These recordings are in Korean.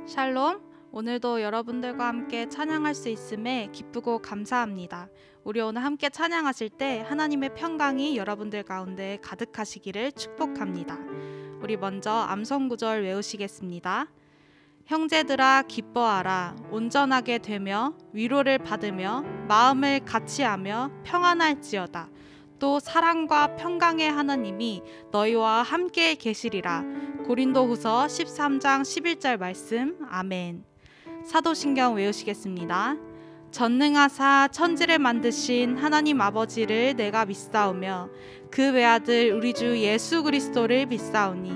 샬롬, 오늘도 여러분들과 함께 찬양할 수 있음에 기쁘고 감사합니다. 우리 오늘 함께 찬양하실 때 하나님의 평강이 여러분들 가운데 가득하시기를 축복합니다. 우리 먼저 암송 구절 외우시겠습니다. 형제들아 기뻐하라. 온전하게 되며 위로를 받으며 마음을 같이하며 평안할지어다. 또 사랑과 평강의 하나님이 너희와 함께 계시리라. 고린도후서 13장 11절 말씀. 아멘. 사도신경 외우시겠습니다. 전능하사 천지를 만드신 하나님 아버지를 내가 믿사오며 그 외아들 우리 주 예수 그리스도를 믿사오니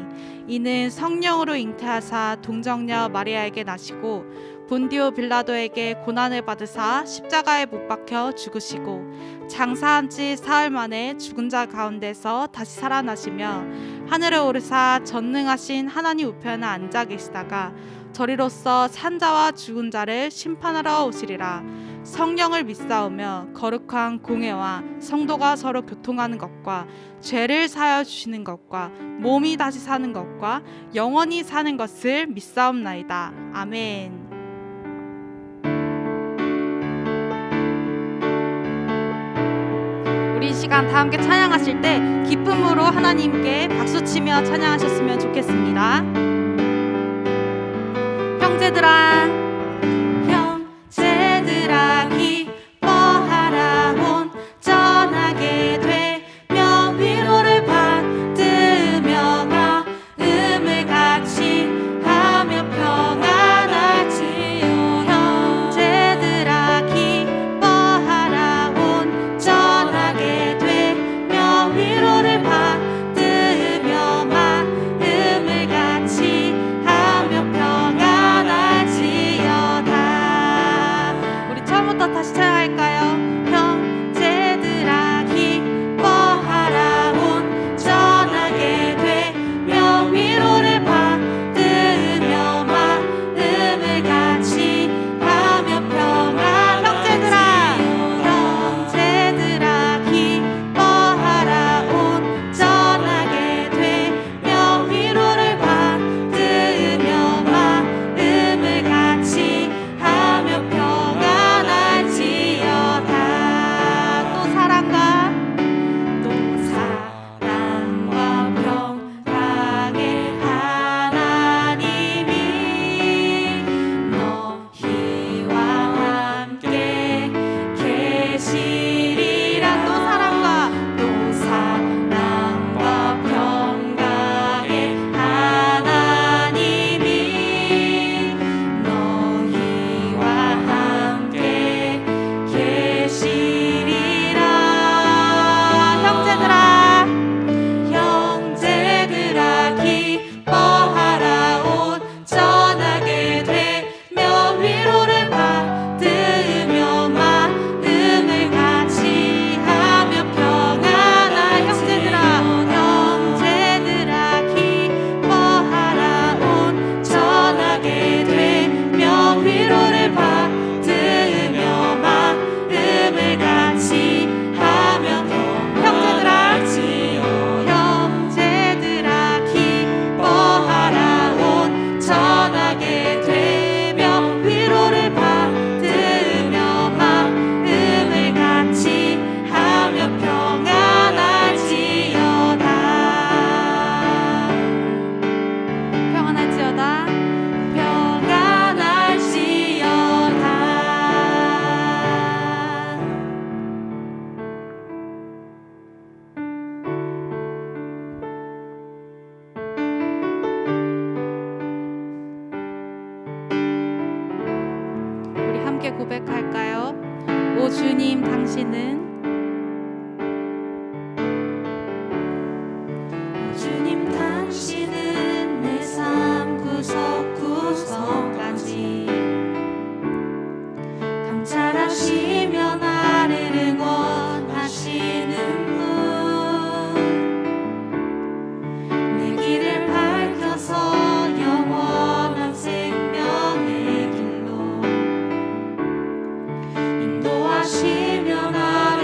이는 성령으로 잉태하사 동정녀 마리아에게 나시고 본디오 빌라도에게 고난을 받으사 십자가에 못 박혀 죽으시고 장사한 지 사흘 만에 죽은 자 가운데서 다시 살아나시며 하늘에 오르사 전능하신 하나님 우편에 앉아 계시다가 저리로서 산자와 죽은 자를 심판하러 오시리라. 성령을 믿사오며 거룩한 공회와 성도가 서로 교통하는 것과 죄를 사하여 주시는 것과 몸이 다시 사는 것과 영원히 사는 것을 믿사옵나이다. 아멘. 우리 이 시간 다 함께 찬양하실 때 기쁨으로 하나님께 박수치며 찬양하셨으면 좋겠습니다. 형제들아 기뻐하라. 온전하게 되며 위로를 받으며 마음을 같이 하며 평안할지어. 형제들아 기뻐하라. 온전하게 되며 위로를 받으며 마음을 같이 하며 평안할지어다. 우리 처음부터 다시 찬양할까요? 형제들아 기뻐하라. 온전하게 되며 위로를 받으며 마음을 같이 하며 평안. 형제들아 기뻐하라. 온전하게 되며 위로를 받으며 마음을 같이 하며 평안할지어다. 또 사랑과 평강의 하나님이 너희와 함께 계시리라. 또 사랑과 평강의 하나님이 너희와 함께 계시리라. 형제들아 기뻐하라. 온전하게 되며 위로를 받으며 마음을 같이 하며 평안할지어다. 형제들아 기뻐하라. 온전하게 되며 위로를 받으며 마음을 같이 하며 형제들아 기뻐하라. 온전하게 되며 위로를 받으며 마음을 같이 하며 평안할지어다. 평안할지어다. 우리 함께 고백할까요? 오 주님 당신은 주님 당신은 내 삶 구석구석까지 감찰하시며 나를 응원하시는 분, 내 길을 밝혀서 영원한 생명의 길로 인도하시며 나를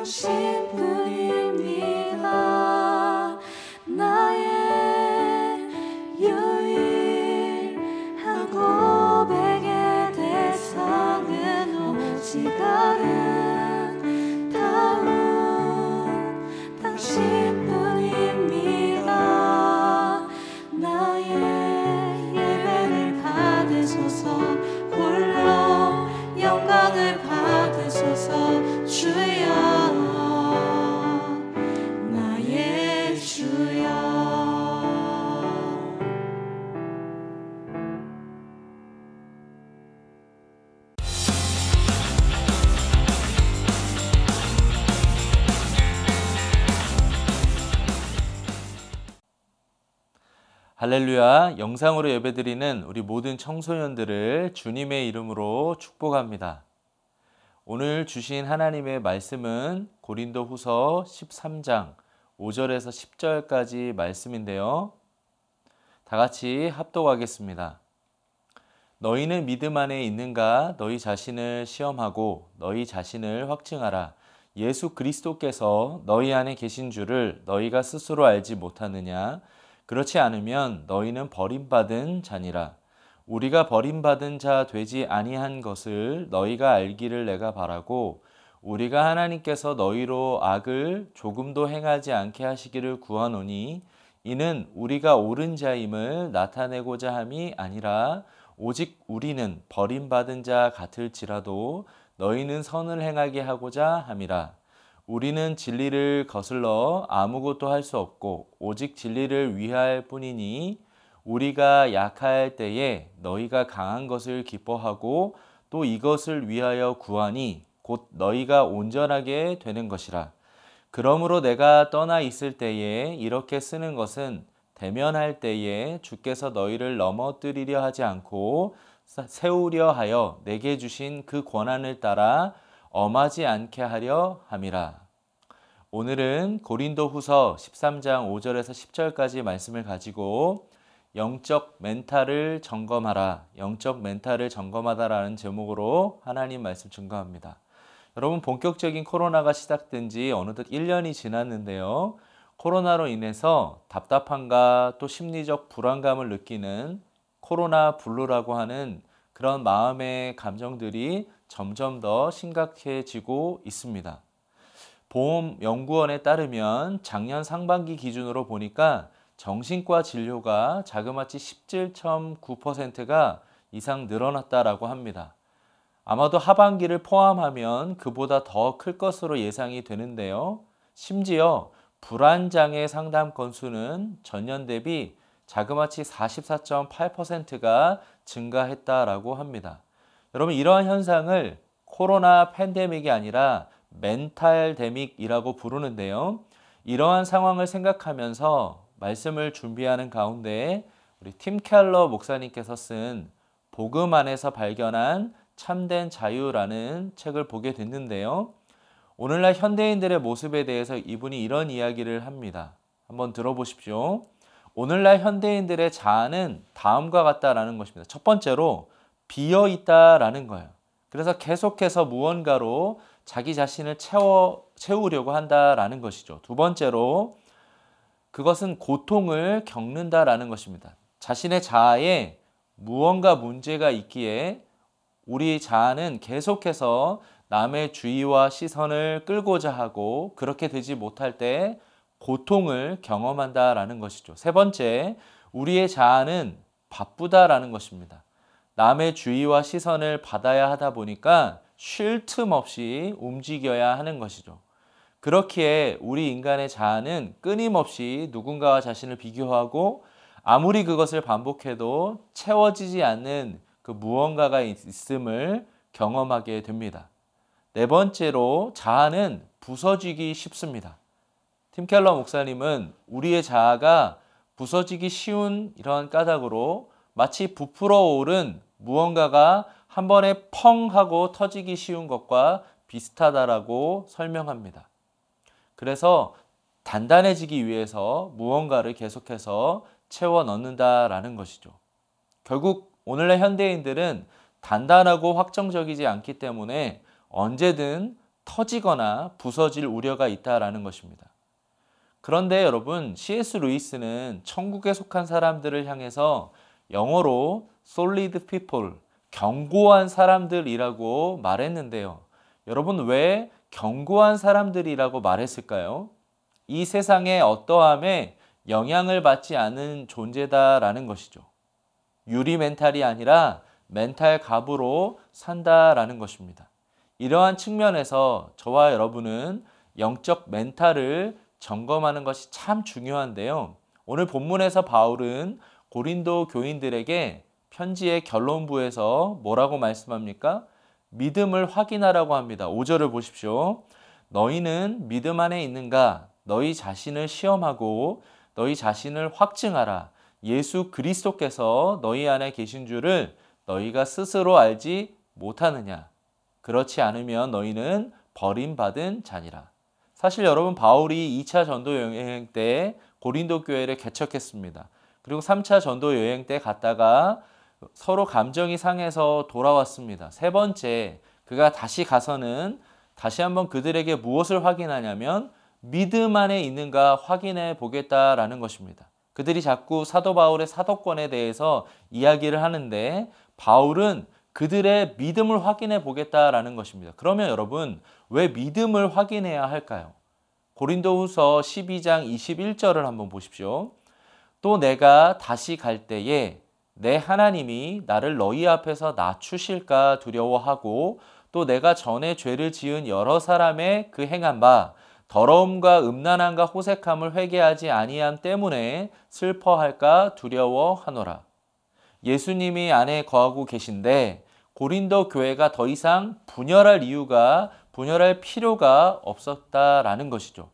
당신뿐입니다. 나의 유일한 고백의 대상은 오직 아름다운 당신뿐입니다. 나의 예배를 받으소서, 홀로 영광을 받으소서. 주여, 나의 주여. 할렐루야. 영상으로 예배드리는 우리 모든 청소년들을 주님의 이름으로 축복합니다. 오늘 주신 하나님의 말씀은 고린도후서 13장 5절에서 10절까지 말씀인데요. 다 같이 합독하겠습니다. 너희는 믿음 안에 있는가? 너희 자신을 시험하고 너희 자신을 확증하라. 예수 그리스도께서 너희 안에 계신 줄을 너희가 스스로 알지 못하느냐? 그렇지 않으면 너희는 버림받은 자니라. 우리가 버림받은 자 되지 아니한 것을 너희가 알기를 내가 바라고, 우리가 하나님께서 너희로 악을 조금도 행하지 않게 하시기를 구하노니, 이는 우리가 옳은 자임을 나타내고자 함이 아니라 오직 우리는 버림받은 자 같을지라도 너희는 선을 행하게 하고자 함이라. 우리는 진리를 거슬러 아무것도 할 수 없고 오직 진리를 위할 뿐이니, 우리가 약할 때에 너희가 강한 것을 기뻐하고 또 이것을 위하여 구하니 곧 너희가 온전하게 되는 것이라. 그러므로 내가 떠나 있을 때에 이렇게 쓰는 것은 대면할 때에 주께서 너희를 넘어뜨리려 하지 않고 세우려 하여 내게 주신 그 권한을 따라 엄하지 않게 하려 함이라. 오늘은 고린도후서 13장 5절에서 10절까지 말씀을 가지고 영적 멘탈을 점검하라, 영적 멘탈을 점검하다라는 제목으로 하나님 말씀 증거합니다. 여러분, 본격적인 코로나가 시작된 지 어느덧 1년이 지났는데요. 코로나로 인해서 답답함과 또 심리적 불안감을 느끼는 코로나 블루라고 하는 그런 마음의 감정들이 점점 더 심각해지고 있습니다. 보험연구원에 따르면 작년 상반기 기준으로 보니까 정신과 진료가 자그마치 17.9%가 이상 늘어났다라고 합니다. 아마도 하반기를 포함하면 그보다 더 클 것으로 예상이 되는데요. 심지어 불안장애 상담 건수는 전년 대비 자그마치 44.8%가 증가했다라고 합니다. 여러분, 이러한 현상을 코로나 팬데믹이 아니라 멘탈데믹이라고 부르는데요. 이러한 상황을 생각하면서 말씀을 준비하는 가운데 우리 팀 켈러 목사님께서 쓴 복음 안에서 발견한 참된 자유라는 책을 보게 됐는데요. 오늘날 현대인들의 모습에 대해서 이분이 이런 이야기를 합니다. 한번 들어보십시오. 오늘날 현대인들의 자아는 다음과 같다라는 것입니다. 첫 번째로 비어 있다라는 거예요. 그래서 계속해서 무언가로 자기 자신을 채우려고 한다라는 것이죠. 두 번째로 그것은 고통을 겪는다라는 것입니다. 자신의 자아에 무언가 문제가 있기에 우리 자아는 계속해서 남의 주의와 시선을 끌고자 하고, 그렇게 되지 못할 때 고통을 경험한다라는 것이죠. 세 번째, 우리의 자아는 바쁘다라는 것입니다. 남의 주의와 시선을 받아야 하다 보니까 쉴 틈 없이 움직여야 하는 것이죠. 그렇기에 우리 인간의 자아는 끊임없이 누군가와 자신을 비교하고, 아무리 그것을 반복해도 채워지지 않는 그 무언가가 있음을 경험하게 됩니다. 네 번째로, 자아는 부서지기 쉽습니다. 팀 켈러 목사님은 우리의 자아가 부서지기 쉬운 이러한 까닭으로 마치 부풀어 오른 무언가가 한 번에 펑 하고 터지기 쉬운 것과 비슷하다라고 설명합니다. 그래서 단단해지기 위해서 무언가를 계속해서 채워 넣는다라는 것이죠. 결국 오늘날 현대인들은 단단하고 확정적이지 않기 때문에 언제든 터지거나 부서질 우려가 있다라는 것입니다. 그런데 여러분, C.S. 루이스는 천국에 속한 사람들을 향해서 영어로 solid people, 견고한 사람들이라고 말했는데요. 여러분, 왜 견고한 사람들이라고 말했을까요? 이 세상의 어떠함에 영향을 받지 않은 존재다라는 것이죠. 유리 멘탈이 아니라 멘탈 갑으로 산다라는 것입니다. 이러한 측면에서 저와 여러분은 영적 멘탈을 점검하는 것이 참 중요한데요. 오늘 본문에서 바울은 고린도 교인들에게 편지의 결론부에서 뭐라고 말씀합니까? 믿음을 확인하라고 합니다. 5절을 보십시오. 너희는 믿음 안에 있는가? 너희 자신을 시험하고 너희 자신을 확증하라. 예수 그리스도께서 너희 안에 계신 줄을 너희가 스스로 알지 못하느냐? 그렇지 않으면 너희는 버림받은 자니라. 사실 여러분, 바울이 2차 전도 여행 때 고린도 교회를 개척했습니다. 그리고 3차 전도 여행 때 갔다가 서로 감정이 상해서 돌아왔습니다. 세 번째, 그가 다시 가서는 다시 한번 그들에게 무엇을 확인하냐면 믿음 안에 있는가 확인해 보겠다라는 것입니다. 그들이 자꾸 사도 바울의 사도권에 대해서 이야기를 하는데 바울은 그들의 믿음을 확인해 보겠다라는 것입니다. 그러면 여러분, 왜 믿음을 확인해야 할까요? 고린도후서 12장 21절을 한번 보십시오. 또 내가 다시 갈 때에 내 하나님이 나를 너희 앞에서 낮추실까 두려워하고 또 내가 전에 죄를 지은 여러 사람의 그 행한 바 더러움과 음란함과 호색함을 회개하지 아니함 때문에 슬퍼할까 두려워하노라. 예수님이 안에 거하고 계신데 고린도 교회가 더 이상 분열할 필요가 없었다라는 것이죠.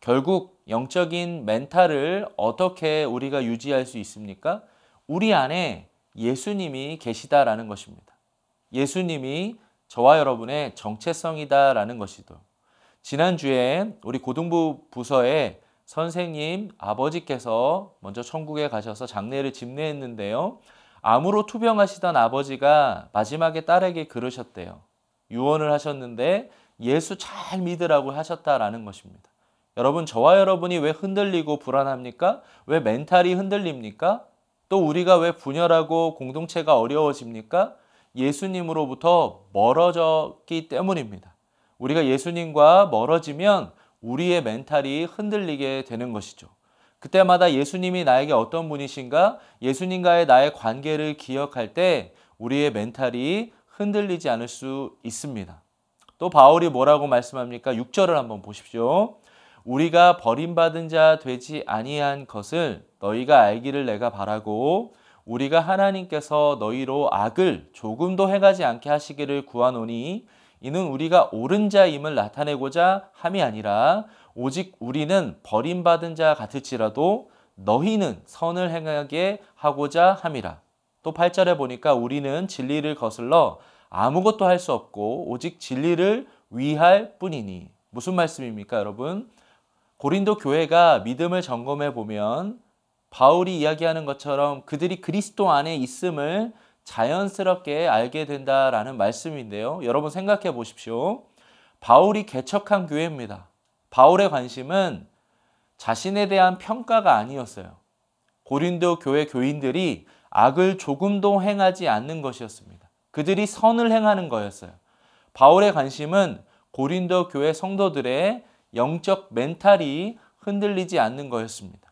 결국 영적인 멘탈을 어떻게 우리가 유지할 수 있습니까? 우리 안에 예수님이 계시다라는 것입니다. 예수님이 저와 여러분의 정체성이다라는 것이죠. 지난주에 우리 고등부 부서에 선생님 아버지께서 먼저 천국에 가셔서 장례를 집례했는데요. 암으로 투병하시던 아버지가 마지막에 딸에게 그러셨대요. 유언을 하셨는데 예수 잘 믿으라고 하셨다라는 것입니다. 여러분, 저와 여러분이 왜 흔들리고 불안합니까? 왜 멘탈이 흔들립니까? 또 우리가 왜 분열하고 공동체가 어려워집니까? 예수님으로부터 멀어졌기 때문입니다. 우리가 예수님과 멀어지면 우리의 멘탈이 흔들리게 되는 것이죠. 그때마다 예수님이 나에게 어떤 분이신가? 예수님과의 나의 관계를 기억할 때 우리의 멘탈이 흔들리지 않을 수 있습니다. 또 바울이 뭐라고 말씀합니까? 6절을 한번 보십시오. 우리가 버림받은 자 되지 아니한 것을 너희가 알기를 내가 바라고 우리가 하나님께서 너희로 악을 조금도 행하지 않게 하시기를 구하노니 이는 우리가 옳은 자임을 나타내고자 함이 아니라 오직 우리는 버림받은 자 같을지라도 너희는 선을 행하게 하고자 함이라. 또 8절에 보니까 우리는 진리를 거슬러 아무것도 할 수 없고 오직 진리를 위할 뿐이니. 무슨 말씀입니까, 여러분? 고린도 교회가 믿음을 점검해 보면 바울이 이야기하는 것처럼 그들이 그리스도 안에 있음을 자연스럽게 알게 된다라는 말씀인데요. 여러분 생각해 보십시오. 바울이 개척한 교회입니다. 바울의 관심은 자신에 대한 평가가 아니었어요. 고린도 교회 교인들이 악을 조금도 행하지 않는 것이었습니다. 그들이 선을 행하는 거였어요. 바울의 관심은 고린도 교회 성도들의 영적 멘탈이 흔들리지 않는 거였습니다.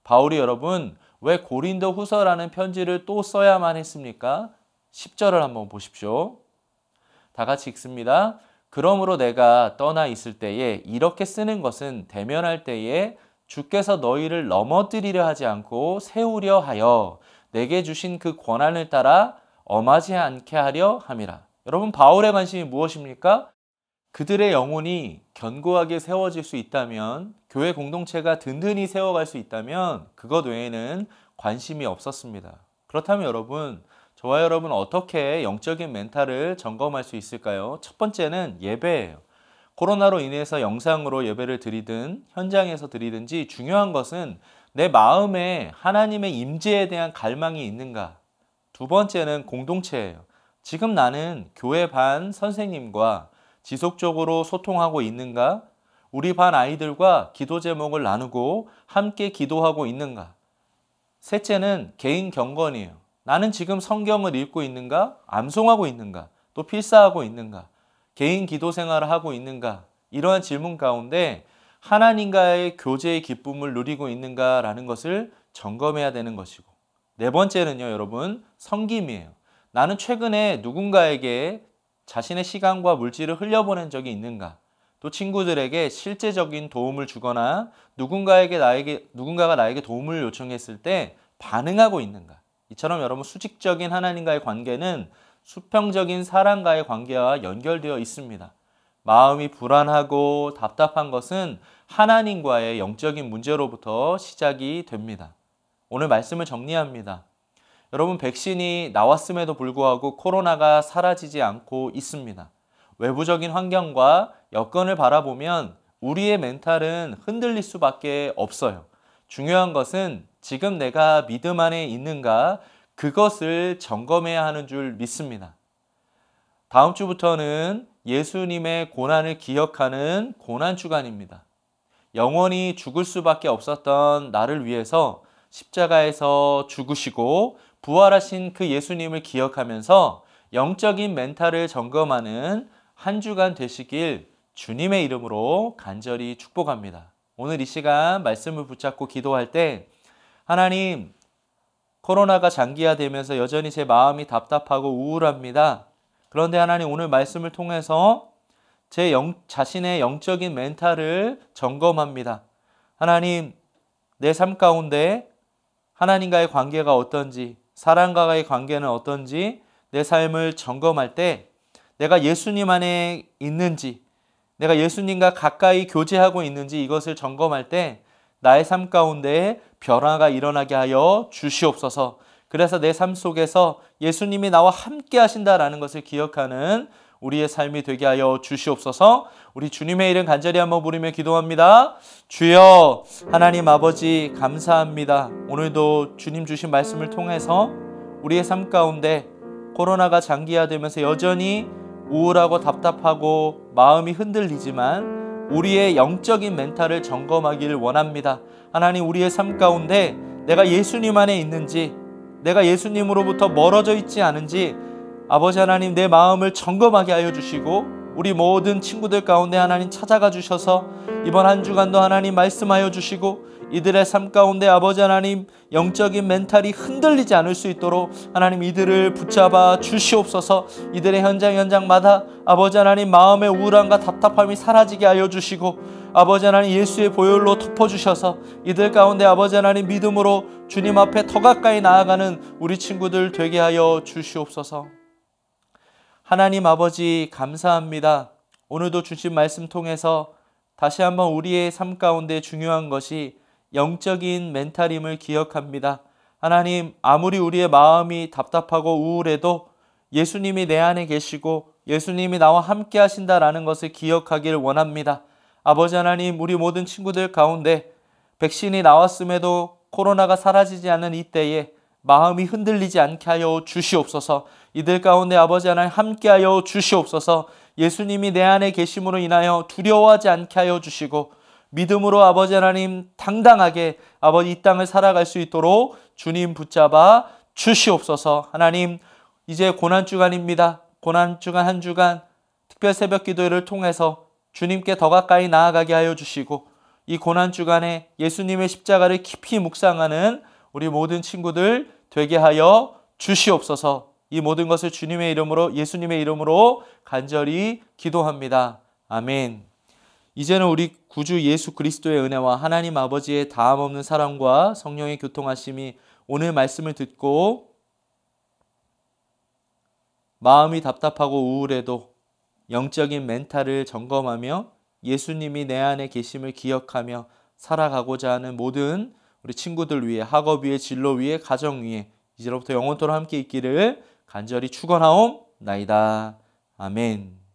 바울이 여러분 왜 고린도 후서라는 편지를 또 써야만 했습니까? 10절을 한번 보십시오. 다 같이 읽습니다. 그러므로 내가 떠나 있을 때에 이렇게 쓰는 것은 대면할 때에 주께서 너희를 넘어뜨리려 하지 않고 세우려 하여 내게 주신 그 권한을 따라 엄하지 않게 하려 함이라. 여러분, 바울의 관심이 무엇입니까? 그들의 영혼이 견고하게 세워질 수 있다면, 교회 공동체가 든든히 세워갈 수 있다면 그것 외에는 관심이 없었습니다. 그렇다면 여러분, 저와 여러분 어떻게 영적인 멘탈을 점검할 수 있을까요? 첫 번째는 예배예요. 코로나로 인해서 영상으로 예배를 드리든 현장에서 드리든지 중요한 것은 내 마음에 하나님의 임재에 대한 갈망이 있는가. 두 번째는 공동체예요. 지금 나는 교회 반 선생님과 지속적으로 소통하고 있는가? 우리 반 아이들과 기도 제목을 나누고 함께 기도하고 있는가? 셋째는 개인 경건이에요. 나는 지금 성경을 읽고 있는가? 암송하고 있는가? 또 필사하고 있는가? 개인 기도 생활을 하고 있는가? 이러한 질문 가운데 하나님과의 교제의 기쁨을 누리고 있는가라는 것을 점검해야 되는 것이고, 네 번째는요, 여러분, 섬김이에요. 나는 최근에 누군가에게 자신의 시간과 물질을 흘려보낸 적이 있는가? 또 친구들에게 실제적인 도움을 주거나 누군가가 나에게 도움을 요청했을 때 반응하고 있는가? 이처럼 여러분, 수직적인 하나님과의 관계는 수평적인 사람과의 관계와 연결되어 있습니다. 마음이 불안하고 답답한 것은 하나님과의 영적인 문제로부터 시작이 됩니다. 오늘 말씀을 정리합니다. 여러분, 백신이 나왔음에도 불구하고 코로나가 사라지지 않고 있습니다. 외부적인 환경과 여건을 바라보면 우리의 멘탈은 흔들릴 수밖에 없어요. 중요한 것은 지금 내가 믿음 안에 있는가, 그것을 점검해야 하는 줄 믿습니다. 다음 주부터는 예수님의 고난을 기억하는 고난주간입니다. 영원히 죽을 수밖에 없었던 나를 위해서 십자가에서 죽으시고 부활하신 그 예수님을 기억하면서 영적인 멘탈을 점검하는 한 주간 되시길 주님의 이름으로 간절히 축복합니다. 오늘 이 시간 말씀을 붙잡고 기도할 때, 하나님, 코로나가 장기화되면서 여전히 제 마음이 답답하고 우울합니다. 그런데 하나님, 오늘 말씀을 통해서 제 자신의 영적인 멘탈을 점검합니다. 하나님, 내 삶 가운데 하나님과의 관계가 어떤지, 사람과의 관계는 어떤지 내 삶을 점검할 때 내가 예수님 안에 있는지, 내가 예수님과 가까이 교제하고 있는지 이것을 점검할 때 나의 삶 가운데 변화가 일어나게 하여 주시옵소서. 그래서 내 삶 속에서 예수님이 나와 함께 하신다라는 것을 기억하는 우리의 삶이 되게 하여 주시옵소서. 우리 주님의 이름 간절히 한번 부르며 기도합니다. 주여, 하나님 아버지 감사합니다. 오늘도 주님 주신 말씀을 통해서 우리의 삶 가운데 코로나가 장기화되면서 여전히 우울하고 답답하고 마음이 흔들리지만 우리의 영적인 멘탈을 점검하기를 원합니다. 하나님, 우리의 삶 가운데 내가 예수님 안에 있는지, 내가 예수님으로부터 멀어져 있지 않은지 아버지 하나님, 내 마음을 점검하게 하여 주시고 우리 모든 친구들 가운데 하나님 찾아가 주셔서 이번 한 주간도 하나님 말씀하여 주시고 이들의 삶 가운데 아버지 하나님 영적인 멘탈이 흔들리지 않을 수 있도록 하나님 이들을 붙잡아 주시옵소서. 이들의 현장마다 아버지 하나님 마음의 우울함과 답답함이 사라지게 하여 주시고 아버지 하나님 예수의 보혈로 덮어주셔서 이들 가운데 아버지 하나님 믿음으로 주님 앞에 더 가까이 나아가는 우리 친구들 되게 하여 주시옵소서. 하나님 아버지 감사합니다. 오늘도 주신 말씀 통해서 다시 한번 우리의 삶 가운데 중요한 것이 영적인 멘탈임을 기억합니다. 하나님, 아무리 우리의 마음이 답답하고 우울해도 예수님이 내 안에 계시고 예수님이 나와 함께 하신다라는 것을 기억하기를 원합니다. 아버지 하나님, 우리 모든 친구들 가운데 백신이 나왔음에도 코로나가 사라지지 않는 이때에 마음이 흔들리지 않게 하여 주시옵소서. 이들 가운데 아버지 하나님 함께 하여 주시옵소서. 예수님이 내 안에 계심으로 인하여 두려워하지 않게 하여 주시고 믿음으로 아버지 하나님 당당하게 아버지 이 땅을 살아갈 수 있도록 주님 붙잡아 주시옵소서. 하나님, 이제 고난주간입니다. 고난주간 한 주간 특별 새벽 기도회를 통해서 주님께 더 가까이 나아가게 하여 주시고 이 고난주간에 예수님의 십자가를 깊이 묵상하는 우리 모든 친구들 되게 하여 주시옵소서. 이 모든 것을 주님의 이름으로, 예수님의 이름으로 간절히 기도합니다. 아멘. 이제는 우리 구주 예수 그리스도의 은혜와 하나님 아버지의 다함없는 사랑과 성령의 교통하심이 오늘 말씀을 듣고 마음이 답답하고 우울해도 영적인 멘탈을 점검하며 예수님이 내 안에 계심을 기억하며 살아가고자 하는 모든 우리 친구들 위해, 학업 위에, 진로 위에, 가정 위에 이제로부터 영원토록 함께 있기를 간절히 축원하옵나이다. 아멘.